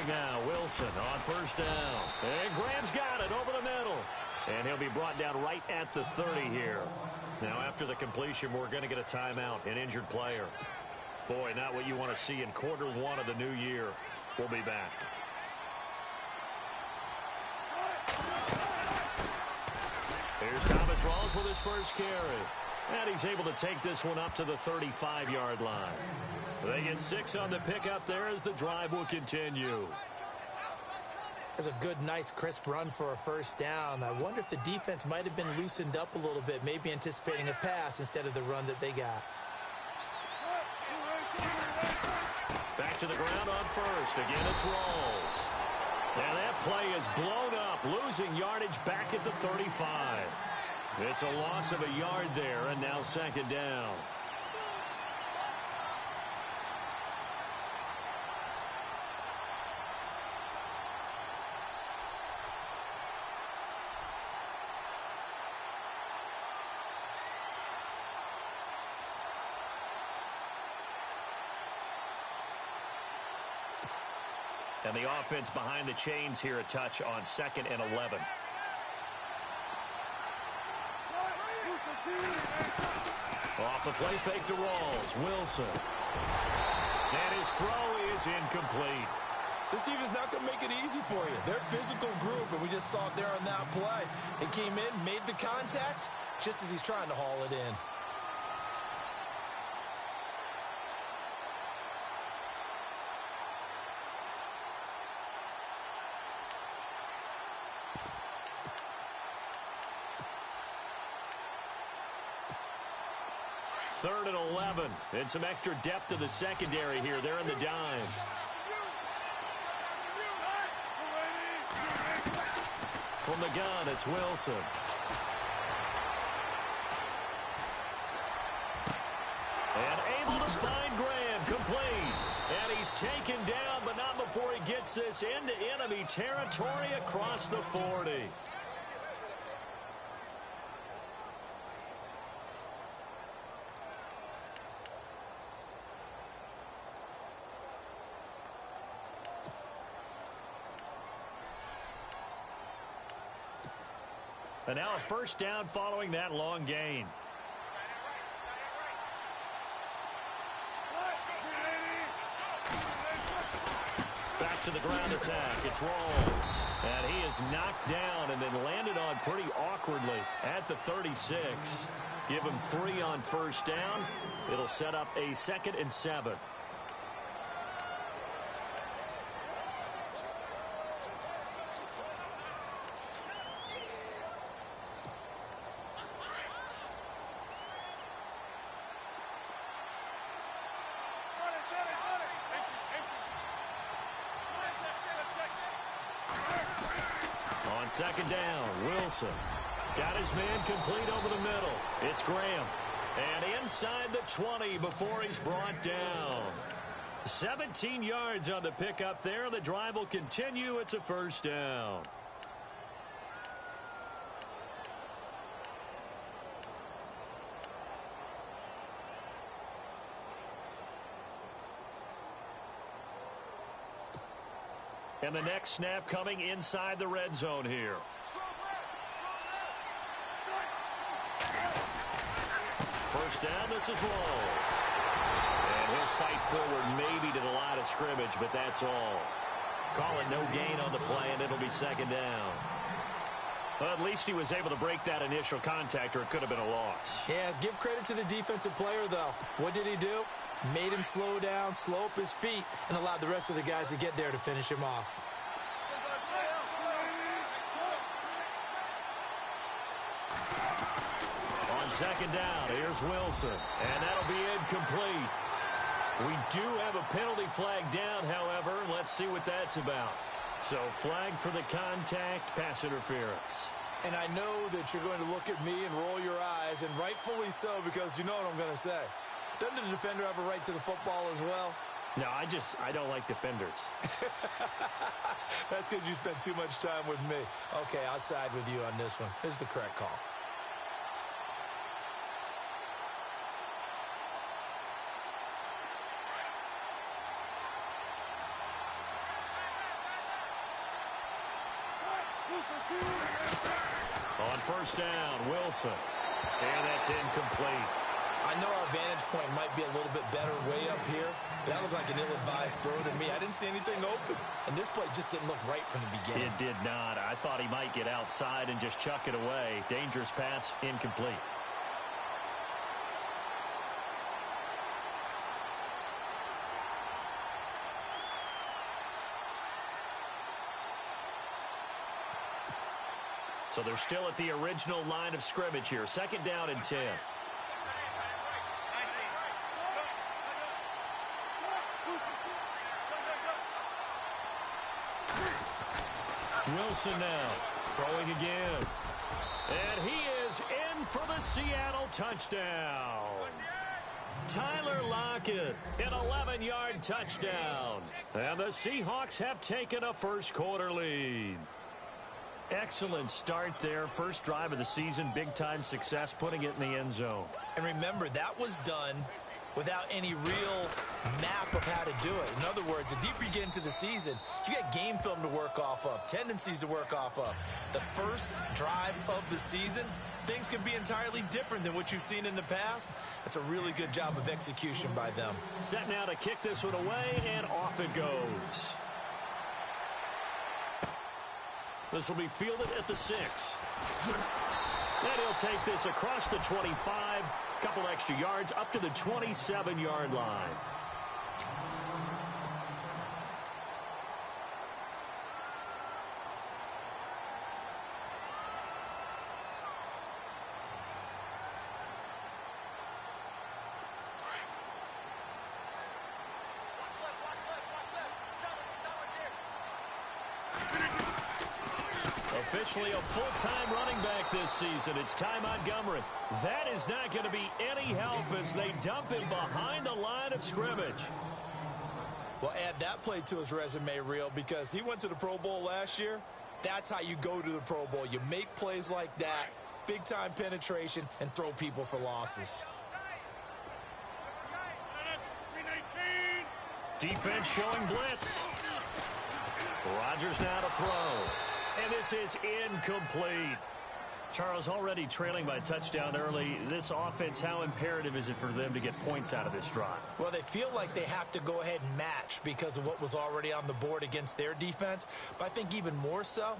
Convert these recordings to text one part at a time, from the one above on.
throwing now. Wilson on first down. And Graham's got it over the middle. And he'll be brought down right at the 30 here. Now, after the completion, we're going to get a timeout, an injured player. Boy, not what you want to see in quarter one of the new year. We'll be back. Here's Thomas Rawls with his first carry. And he's able to take this one up to the 35-yard line. They get 6 on the pickup there as the drive will continue. That's a good, nice, crisp run for a first down. I wonder if the defense might have been loosened up a little bit, maybe anticipating a pass instead of the run that they got. Back to the ground on first. Again, it's Rawls. Now that play is blown up, losing yardage back at the 35. It's a loss of a yard there, and now second down. And the offense behind the chains here, a touch on 2nd and 11. Off the play fake to Rawls. Wilson. And his throw is incomplete. This defense not going to make it easy for you. They're a physical group, and we just saw it there on that play. It came in, made the contact, just as he's trying to haul it in. Third and 11. And some extra depth to the secondary here. They're in the dime. From the gun, it's Wilson. And able to find Graham. Complete. And he's taken down, but not before he gets this into enemy territory across the 40. And now a first down following that long gain. Back to the ground attack. It's Rawls. And he is knocked down and then landed on pretty awkwardly at the 36. Give him 3 on first down. It'll set up a 2nd and 7. On second down, Wilson got his man complete over the middle. It's Graham. And inside the 20 before he's brought down. 17 yards on the pickup there. The drive will continue. It's a first down. And the next snap coming inside the red zone here. First down, this is Rawls. And he'll fight forward maybe to the line of scrimmage, but that's all. Call it no gain on the play, and it'll be second down. Well, at least he was able to break that initial contact, or it could have been a loss. Yeah, give credit to the defensive player, though. What did he do? Made him slow down, slow up his feet, and allowed the rest of the guys to get there to finish him off. On second down, here's Wilson, and that'll be incomplete. We do have a penalty flag down, however. Let's see what that's about. So, flag for the contact, pass interference. And I know that you're going to look at me and roll your eyes, and rightfully so, because you know what I'm going to say. Doesn't the defender have a right to the football as well? No, I don't like defenders. That's because you spent too much time with me. Okay, I'll side with you on this one. This is the correct call. On first down, Wilson. And that's incomplete. I know our vantage point might be a little bit better way up here, but that looked like an ill-advised throw to me. I didn't see anything open, and this play just didn't look right from the beginning. It did not. I thought he might get outside and just chuck it away. Dangerous pass, incomplete. So they're still at the original line of scrimmage here. Second down and 10. Wilson now throwing again. And he is in for the Seattle touchdown. Tyler Lockett, an 11-yard touchdown. And the Seahawks have taken a first-quarter lead. Excellent start there. First drive of the season, big-time success, putting it in the end zone. And remember, that was done without any real map of how to do it. In other words, the deeper you get into the season, you got game film to work off of, tendencies to work off of. The first drive of the season, things can be entirely different than what you've seen in the past. That's a really good job of execution by them. Set now to kick this one away, and off it goes. This will be fielded at the 6. And he'll take this across the 25, couple extra yards up to the 27-yard line. Officially a full-time running back this season. It's Ty Montgomery. That is not going to be any help as they dump him behind the line of scrimmage. Well, add that play to his resume reel because he went to the Pro Bowl last year. That's how you go to the Pro Bowl. You make plays like that, big-time penetration, and throw people for losses. Defense showing blitz. Rodgers now to throw. And this is incomplete. Charles, already trailing by touchdown early. This offense, how imperative is it for them to get points out of this drive? Well, they feel like they have to go ahead and match because of what was already on the board against their defense. But I think even more so,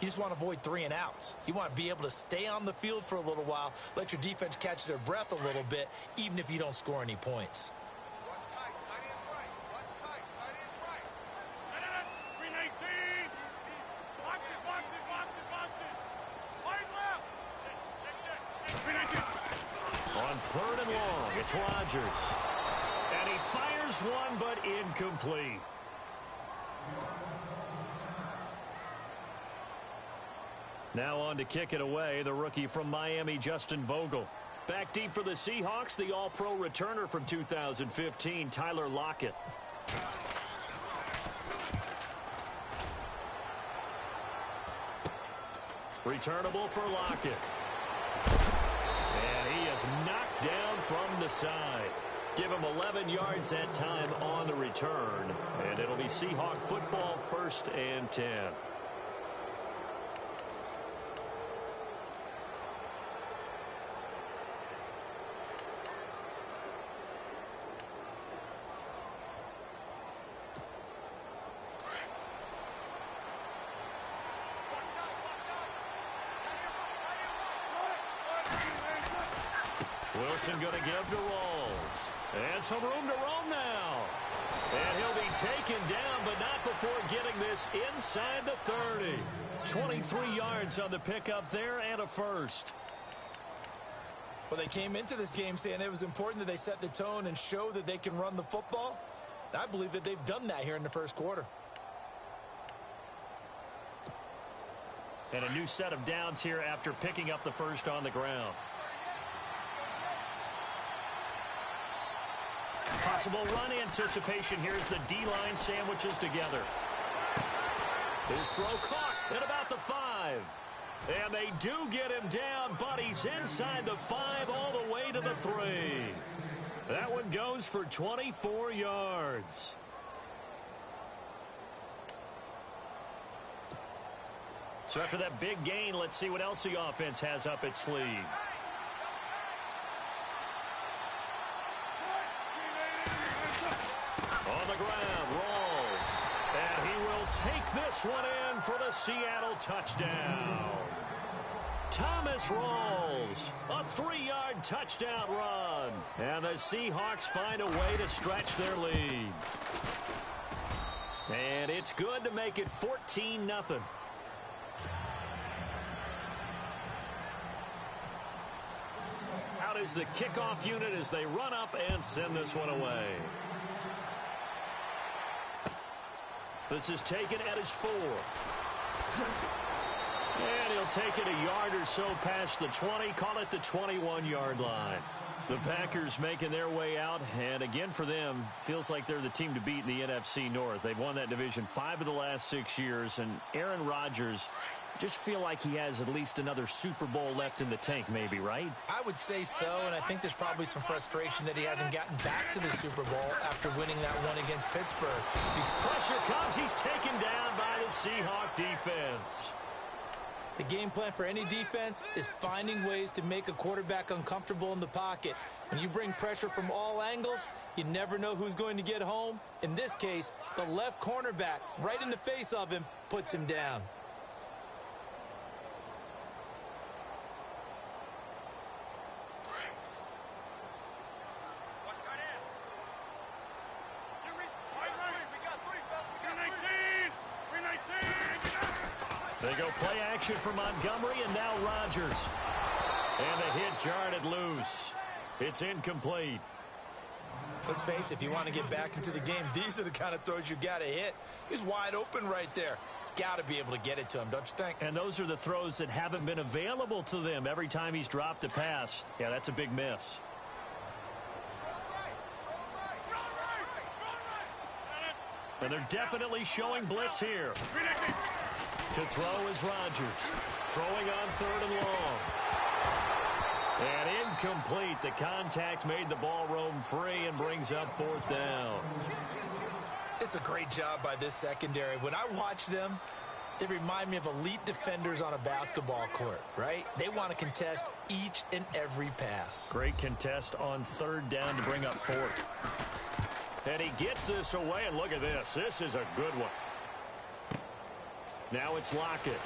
you just want to avoid 3 and outs. You want to be able to stay on the field for a little while, let your defense catch their breath a little bit, even if you don't score any points. On 3rd and long, it's Rodgers. And he fires one, but incomplete. Now on to kick it away, the rookie from Miami, Justin Vogel. Back deep for the Seahawks, the All-Pro returner from 2015, Tyler Lockett. Returnable for Lockett. And he is knocked down from the side. Give him 11 yards that time on the return. And it'll be Seahawk football, 1st and 10. Wilson going to give to Rawls. And some room to roam now. And he'll be taken down, but not before getting this inside the 30. 23 yards on the pickup there and a first. Well, they came into this game saying it was important that they set the tone and show that they can run the football. And I believe that they've done that here in the first quarter. And a new set of downs here after picking up the first on the ground. Possible run anticipation here as the D-line sandwiches together. His throw caught at about the 5. And they do get him down, but he's inside the 5 all the way to the 3. That one goes for 24 yards. So after that big gain, let's see what else the offense has up its sleeve. On the ground, Rawls. And he will take this one in for the Seattle touchdown. Thomas Rawls, a 3-yard touchdown run. And the Seahawks find a way to stretch their lead. And it's good to make it 14-0. Out is the kickoff unit as they run up and send this one away. This is taken at his 4. And he'll take it a yard or so past the 20, call it the 21-yard line. The Packers making their way out, and again for them, feels like they're the team to beat in the NFC North. They've won that division 5 of the last 6 years, and Aaron Rodgers just feel like he has at least another Super Bowl left in the tank maybe, right? I would say so, and I think there's probably some frustration that he hasn't gotten back to the Super Bowl after winning that one against Pittsburgh. Pressure comes, he's taken down by the Seahawk defense. The game plan for any defense is finding ways to make a quarterback uncomfortable in the pocket. When you bring pressure from all angles, you never know who's going to get home. In this case, the left cornerback, right in the face of him, puts him down. They go play action for Montgomery, and now Rodgers. And the hit jarred it loose. It's incomplete. Let's face it, if you want to get back into the game, these are the kind of throws you got to hit. He's wide open right there. Got to be able to get it to him, don't you think? And those are the throws that haven't been available to them every time he's dropped a pass. Yeah, that's a big miss. And they're definitely showing blitz here. To throw is Rodgers. Throwing on 3rd and long. And incomplete. The contact made the ball roam free and brings up 4th down. It's a great job by this secondary. When I watch them, they remind me of elite defenders on a basketball court, right? They want to contest each and every pass. Great contest on 3rd down to bring up 4th. And he gets this away, and look at this. This is a good one. Now it's Lockett.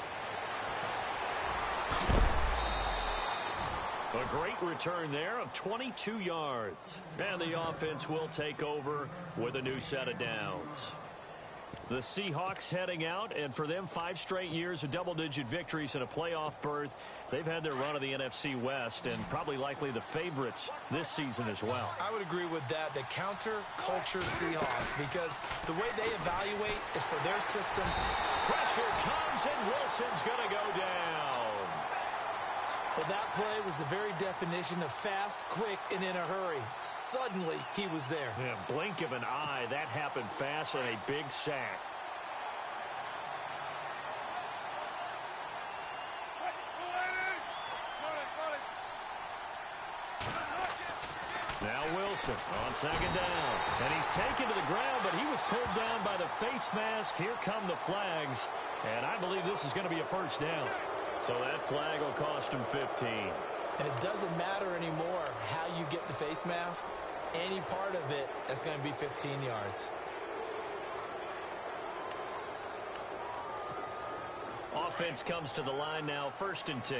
A great return there of 22 yards. And the offense will take over with a new set of downs. The Seahawks heading out, and for them, 5 straight years of double-digit victories and a playoff berth. They've had their run of the NFC West and probably likely the favorites this season as well. I would agree with that. The counter-culture Seahawks, because the way they evaluate is for their system. Pressure comes, and Wilson's going to go down. Well, that play was the very definition of fast, quick, and in a hurry. Suddenly, he was there. Yeah, blink of an eye. That happened fast and a big sack. Now Wilson on 2nd down. And he's taken to the ground, but he was pulled down by the face mask. Here come the flags. And I believe this is going to be a 1st down. So that flag will cost him 15. And it doesn't matter anymore how you get the face mask. Any part of it is going to be 15 yards. Offense comes to the line now, 1st and 10.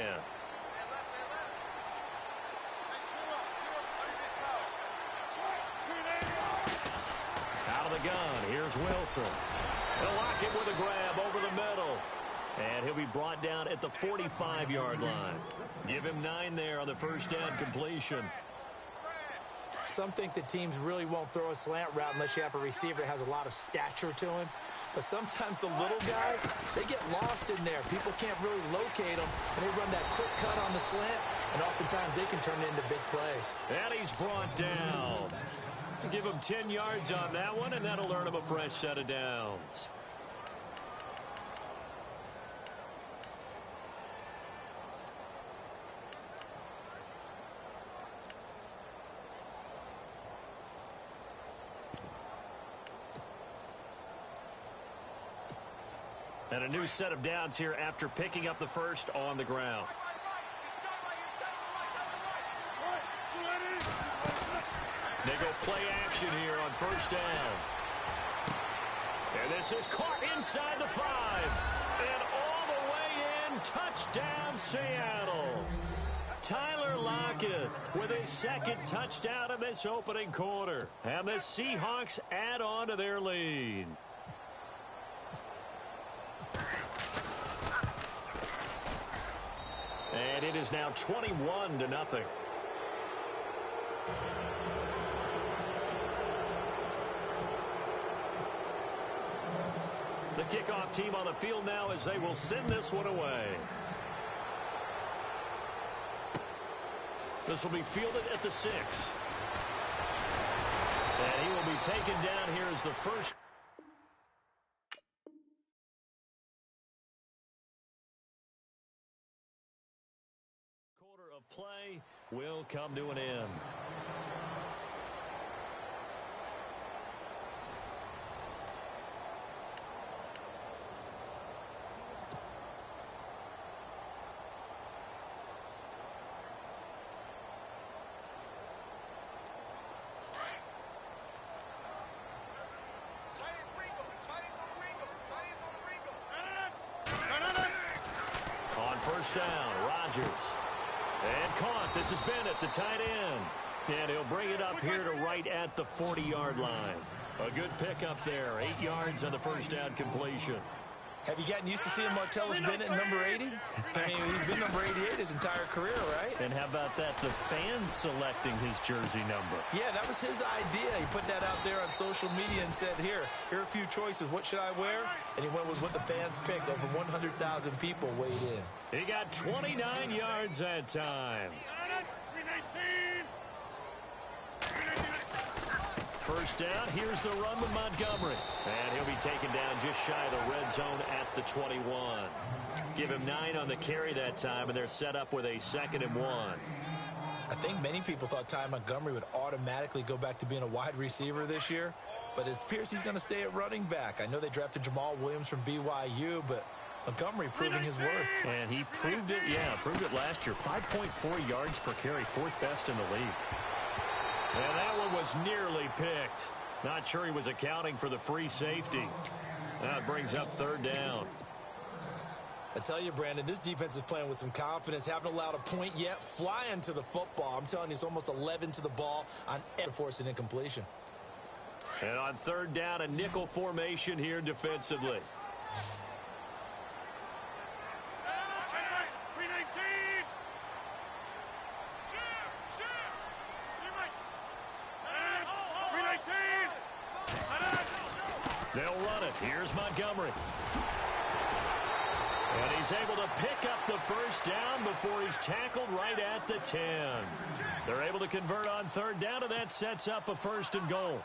Out of the gun, here's Wilson. He'll lock it with a grab over the middle. And he'll be brought down at the 45-yard line. Give him 9 there on the 1st down completion. Some think the teams really won't throw a slant route unless you have a receiver that has a lot of stature to him. But sometimes the little guys, they get lost in there. People can't really locate them, and they run that quick cut on the slant, and oftentimes they can turn it into big plays. And he's brought down. Give him 10 yards on that one, and that'll earn him a fresh set of downs. And a new set of downs here after picking up the first on the ground. They go play action here on first down. And this is caught inside the 5. And all the way in, touchdown Seattle. Tyler Lockett with his second touchdown in this opening quarter. And the Seahawks add on to their lead. And it is now 21-0. The kickoff team on the field now as they will send this one away. This will be fielded at the 6. And he will be taken down here as the first. Quarter of play will come to an end. First down, Rodgers. And caught. This is Bennett, the tight end. And he'll bring it up here to right at the 40-yard line. A good pickup there. 8 yards on the first down completion. Have you gotten used to seeing Martellus Bennett number 80? I mean, he's been number 88 his entire career, right? And how about that? The fans selecting his jersey number. Yeah, that was his idea. He put that out there on social media and said, here are a few choices. What should I wear? And he went with what the fans picked. Over 100,000 people weighed in. He got 29 yards that time. First down, here's the run with Montgomery. And he'll be taken down just shy of the red zone at the 21. Give him 9 on the carry that time, and they're set up with a 2nd and 1. I think many people thought Ty Montgomery would automatically go back to being a wide receiver this year, but it appears he's going to stay at running back. I know they drafted Jamal Williams from BYU, but Montgomery proving his worth. And he proved it, proved it last year. 5.4 yards per carry, 4th best in the league. And that one was nearly picked. Not sure he was accounting for the free safety. That brings up 3rd down. I tell you, Brandon, this defense is playing with some confidence. Haven't allowed a point yet. Flying to the football. I'm telling you, it's almost 11 to the ball on force an incompletion. And on 3rd down, a nickel formation here defensively. They'll run it. Here's Montgomery. And he's able to pick up the first down before he's tackled right at the 10. They're able to convert on 3rd down, and that sets up a 1st and goal.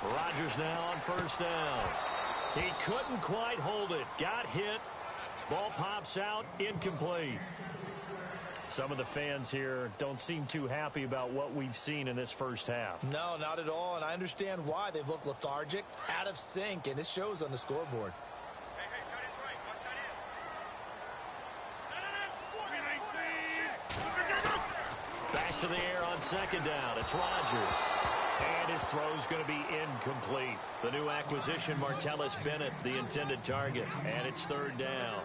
Rodgers now on 1st down. He couldn't quite hold it. Got hit. Ball pops out. Incomplete. Some of the fans here don't seem too happy about what we've seen in this first half. No, not at all, and I understand why. They've looked lethargic, out of sync, and it shows on the scoreboard. Back to the air on 2nd down. It's Rodgers. And his throw's going to be incomplete. The new acquisition, Martellus Bennett, the intended target. And it's 3rd down.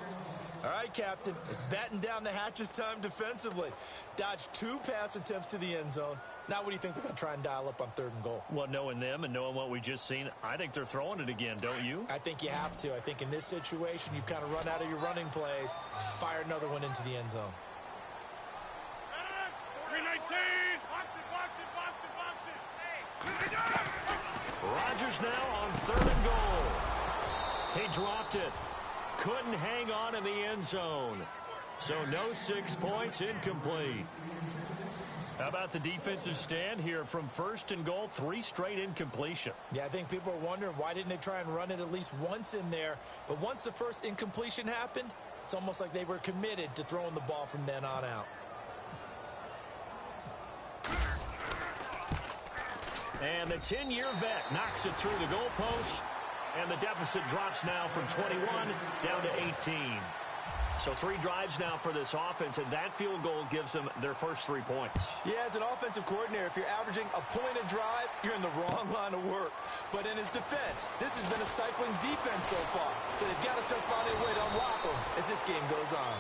All right, Captain. It's batten down the hatches time defensively. Dodged 2 pass attempts to the end zone. Now what do you think they're going to try and dial up on 3rd and goal? Well, knowing them and knowing what we just seen, I think they're throwing it again, don't you? I think you have to. I think in this situation, you've kind of run out of your running plays. Fire another one into the end zone. 319! Rodgers now on 3rd and goal. He dropped it. Couldn't hang on in the end zone. So no 6 points, incomplete. How about the defensive stand here from 1st and goal, 3 straight incompletion? Yeah, I think people are wondering why didn't they try and run it at least once in there. But once the first incompletion happened, it's almost like they were committed to throwing the ball from then on out. And the 10-year vet knocks it through the goalpost. And the deficit drops now from 21 down to 18. So 3 drives now for this offense, and that field goal gives them their first 3 points. Yeah, as an offensive coordinator, if you're averaging a point a drive, you're in the wrong line of work. But in his defense, this has been a stifling defense so far. So they've got to start finding a way to unlock them as this game goes on.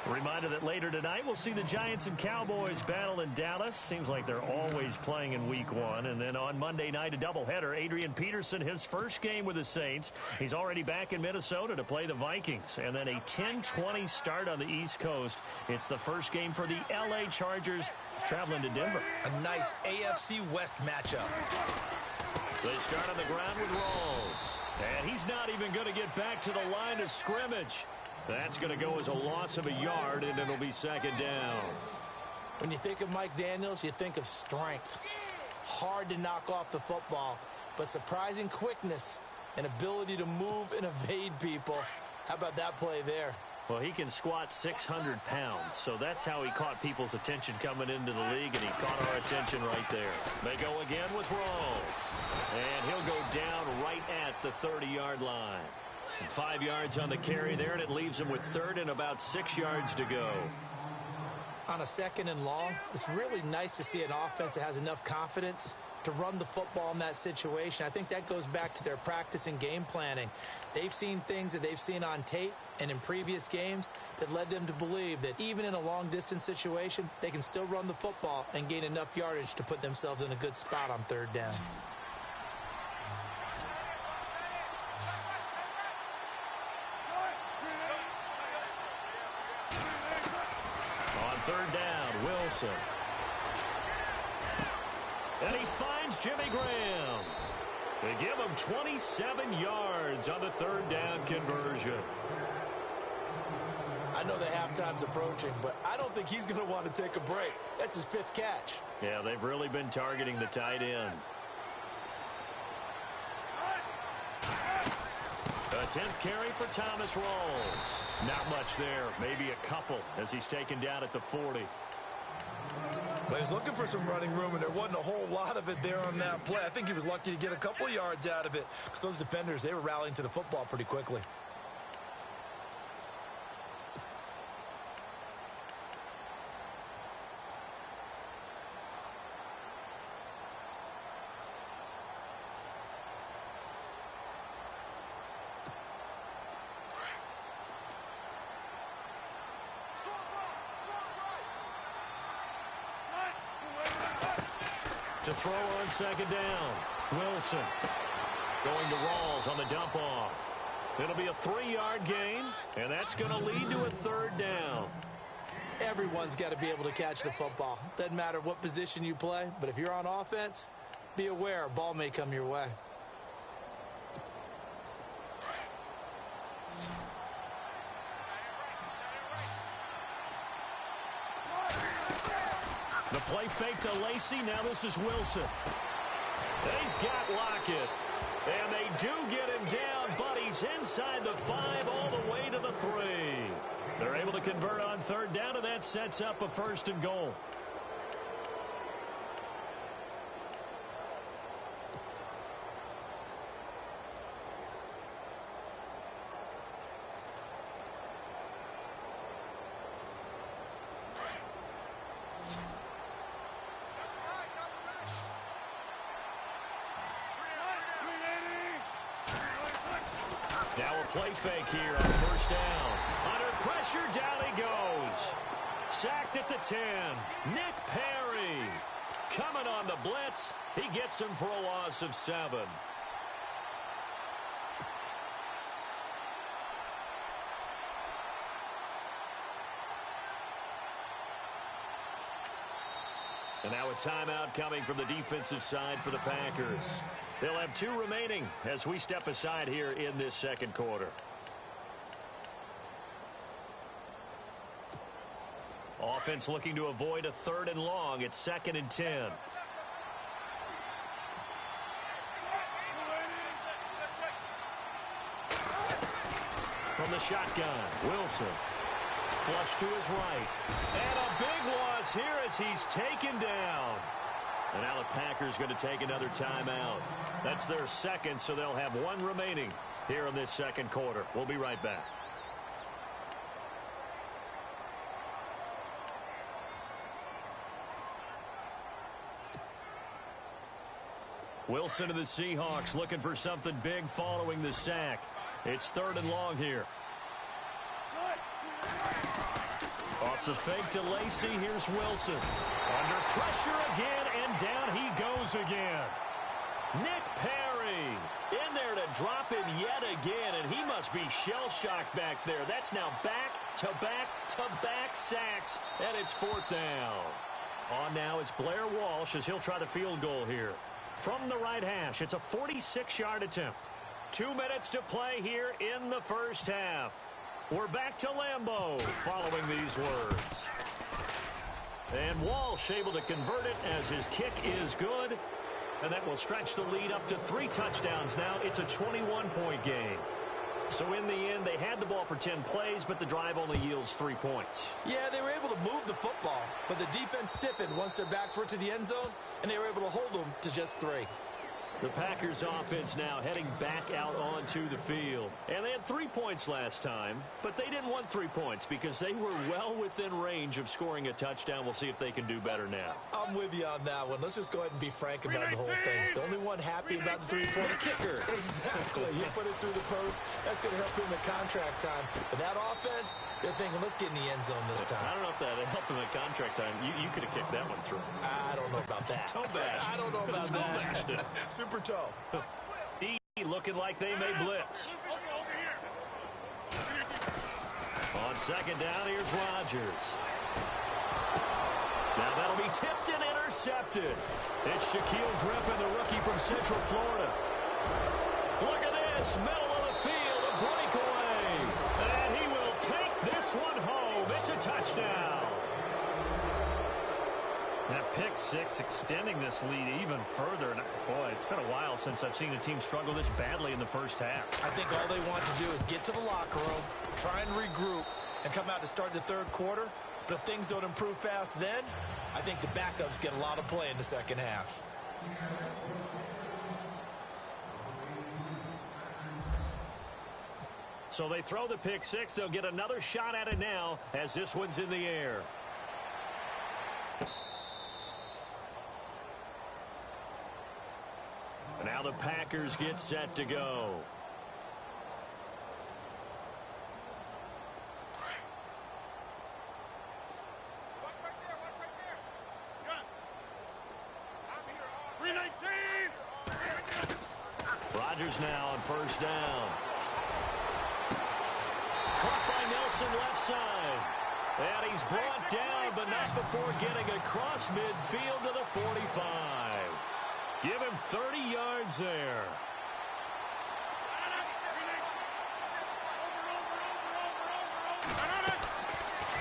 A reminder that later tonight we'll see the Giants and Cowboys battle in Dallas. Seems like they're always playing in week 1. And then on Monday night, a doubleheader. Adrian Peterson, his first game with the Saints. He's already back in Minnesota to play the Vikings. And then a 10-20 start on the East Coast. It's the first game for the L.A. Chargers traveling to Denver. A nice AFC West matchup. They start on the ground with Rawls. And he's not even going to get back to the line of scrimmage. That's going to go as a loss of a yard, and it'll be 2nd down. When you think of Mike Daniels, you think of strength. Hard to knock off the football, but surprising quickness and ability to move and evade people. How about that play there? Well, he can squat 600 pounds, so that's how he caught people's attention coming into the league, and he caught our attention right there. They go again with Rawls, and he'll go down right at the 30-yard line. 5 yards on the carry there, and it leaves him with 3rd and about 6 yards to go. On a 2nd and long, it's really nice to see an offense that has enough confidence to run the football in that situation. I think that goes back to their practice and game planning. They've seen things that they've seen on tape and in previous games that led them to believe that even in a long-distance situation, they can still run the football and gain enough yardage to put themselves in a good spot on 3rd down. On 3rd down, Wilson. And he finds Jimmy Graham. They give him 27 yards on the 3rd down conversion. I know the halftime's approaching, but I don't think he's going to want to take a break. That's his 5th catch. Yeah, they've really been targeting the tight end. A 10th carry for Thomas Rawls. Not much there, maybe a couple as he's taken down at the 40. Well, he was looking for some running room, and there wasn't a whole lot of it there on that play. I think he was lucky to get a couple yards out of it because those defenders, they were rallying to the football pretty quickly. To throw on 2nd down. Wilson going to Rawls on the dump off. It'll be a 3-yard gain, and that's going to lead to a 3rd down. Everyone's got to be able to catch the football. Doesn't matter what position you play, but if you're on offense, be aware a ball may come your way. The play fake to Lacey. Now this is Wilson. He's got Lockett. And they do get him down, but he's inside the 5 all the way to the 3. They're able to convert on 3rd down, and that sets up a 1st and goal. Now a play fake here on 1st down. Under pressure, down he goes. Sacked at the 10. Nick Perry coming on the blitz. He gets him for a loss of 7. And now a timeout coming from the defensive side for the Packers. They'll have 2 remaining as we step aside here in this 2nd quarter. Offense looking to avoid a 3rd and long. It's 2nd and 10. From the shotgun, Wilson. Flush to his right. And a big loss here as he's taken down. And now the Packers going to take another timeout. That's their 2nd, so they'll have 1 remaining here in this 2nd quarter. We'll be right back. Wilson to the Seahawks looking for something big following the sack. It's 3rd and long here. Off the fake to Lacy, here's Wilson. Under pressure again, and down he goes again. Nick Perry in there to drop him yet again, and he must be shell-shocked back there. That's now back-to-back-to-back sacks, and it's 4th down. On now, it's Blair Walsh as he'll try the field goal here. From the right hash, it's a 46-yard attempt. 2 minutes to play here in the first half. We're back to Lambeau following these words. And Walsh able to convert it as his kick is good. And that will stretch the lead up to 3 touchdowns now. It's a 21-point game. So in the end, they had the ball for 10 plays, but the drive only yields 3 points. Yeah, they were able to move the football, but the defense stiffened once their backs were to the end zone, and they were able to hold them to just 3. The Packers offense now heading back out onto the field. And they had 3 points last time, but they didn't want 3 points because they were well within range of scoring a touchdown. We'll see if they can do better now. I'm with you on that one. Let's just go ahead and be frank about the whole thing. The only one happy about the three-point kicker. Exactly. You put it through the post. That's going to help him at contract time. But that offense, they're thinking, let's get in the end zone this time. I don't know if that helped him at contract time. You could have kicked that one through. I don't know about that. Toe bash. I don't know about Toe that. bashed it. Super toe. Looking like they may blitz. On 2nd down, here's Rodgers. Now that'll be tipped and intercepted. It's Shaquille Griffin, the rookie from Central Florida. Look at this, middle of the field, a breakaway. And he will take this one home. It's a touchdown. That pick 6 extending this lead even further. And boy, it's been a while since I've seen a team struggle this badly in the first half. I think all they want to do is get to the locker room, try and regroup, and come out to start the 3rd quarter. But if things don't improve fast then, I think the backups get a lot of play in the 2nd half. So they throw the pick 6. They'll get another shot at it now as this one's in the air. Now the Packers get set to go. Rodgers now on 1st down. Caught by Nelson left side. And he's brought down, but not before getting across midfield to the 45. Give him 30 yards there.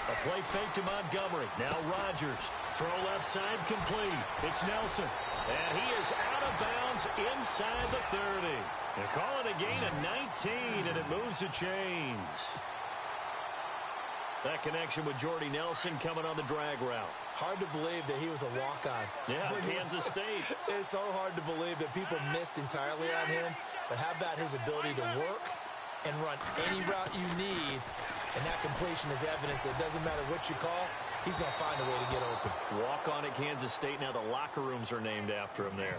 A play fake to Montgomery. Now Rodgers. Throw left side complete. It's Nelson. And he is out of bounds inside the 30. They call it a gain of 19, and it moves the chains. That connection with Jordy Nelson coming on the drag route. Hard to believe that he was a walk-on. Yeah, Kansas State. It's so hard to believe that people missed entirely on him. But how about his ability to work and run any route you need? And that completion is evidence that it doesn't matter what you call, he's going to find a way to get open. Walk on at Kansas State. Now the locker rooms are named after him there.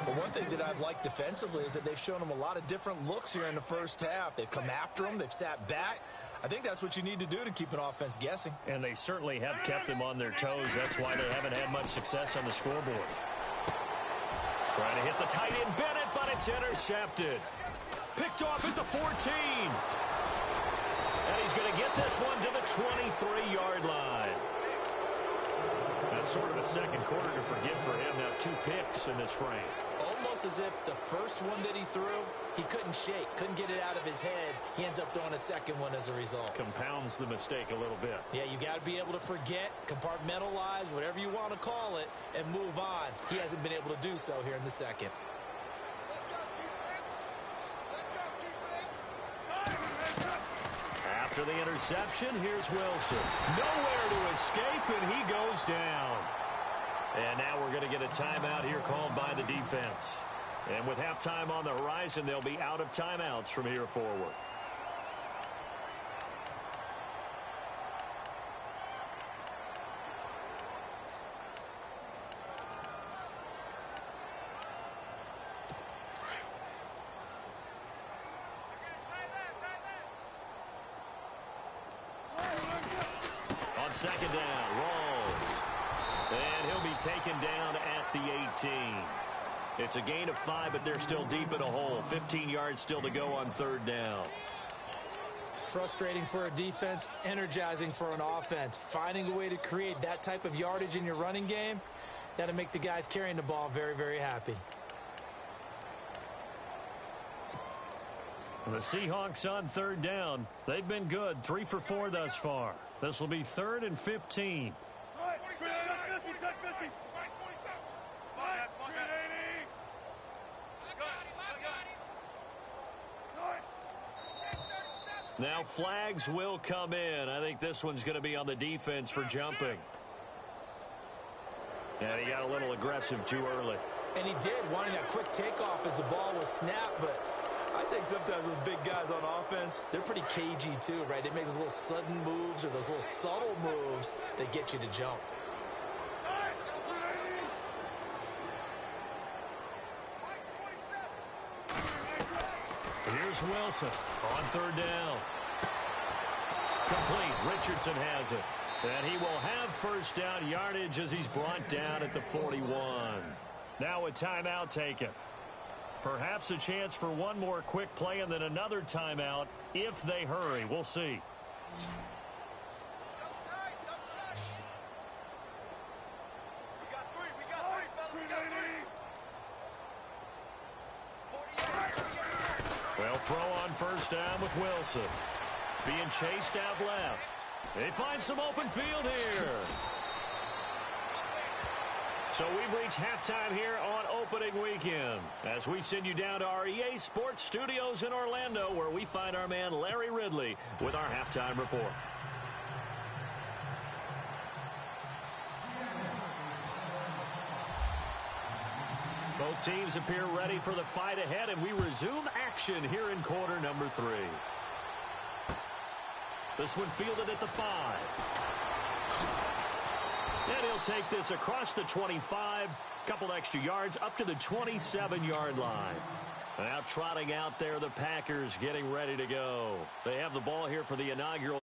But one thing that I've liked defensively is that they've shown him a lot of different looks here in the first half. They've come after him. They've sat back. I think that's what you need to do to keep an offense guessing. And they certainly have kept them on their toes. That's why they haven't had much success on the scoreboard. Trying to hit the tight end Bennett, but it's intercepted. Picked off at the 14. And he's going to get this one to the 23-yard line. That's sort of a 2nd quarter to forget for him. Now 2 picks in this frame. Almost almost as if the first one that he threw, he couldn't shake, couldn't get it out of his head. He ends up throwing a second one as a result. Compounds the mistake a little bit. Yeah, you got to be able to forget, compartmentalize, whatever you want to call it, and move on. He hasn't been able to do so here in the second. After the interception, here's Wilson. Nowhere to escape, and he goes down. And now we're going to get a timeout here called by the defense. And with halftime on the horizon, they'll be out of timeouts from here forward. On second down, rolls. And he'll be taken down at the 18. It's a gain of 5, but they're still deep in a hole. 15 yards still to go on third down. Frustrating for a defense, energizing for an offense. Finding a way to create that type of yardage in your running game, that'll make the guys carrying the ball very, very happy. The Seahawks on third down. They've been good, 3 for 4 thus far. This will be 3rd and 15. Now flags will come in. I think this one's going to be on the defense for jumping. And he got a little aggressive too early. And he did, wanting that quick takeoff as the ball was snapped, but I think sometimes those big guys on offense, they're pretty cagey too, right? They make those little sudden moves or those little subtle moves that get you to jump. Here's Wilson on third down. Complete. Richardson has it. And he will have first down yardage as he's brought down at the 41. Now a timeout taken. Perhaps a chance for one more quick play and then another timeout if they hurry. We'll see. Well, throw on first down with Wilson. Being chased out left. They find some open field here. So we've reached halftime here on opening weekend as we send you down to our EA Sports Studios in Orlando where we find our man Larry Ridley with our halftime report. Both teams appear ready for the fight ahead, and we resume action here in quarter number 3. This one fielded at the 5. And he'll take this across the 25, couple extra yards up to the 27-yard line. Now trotting out there, the Packers getting ready to go. They have the ball here for the inaugural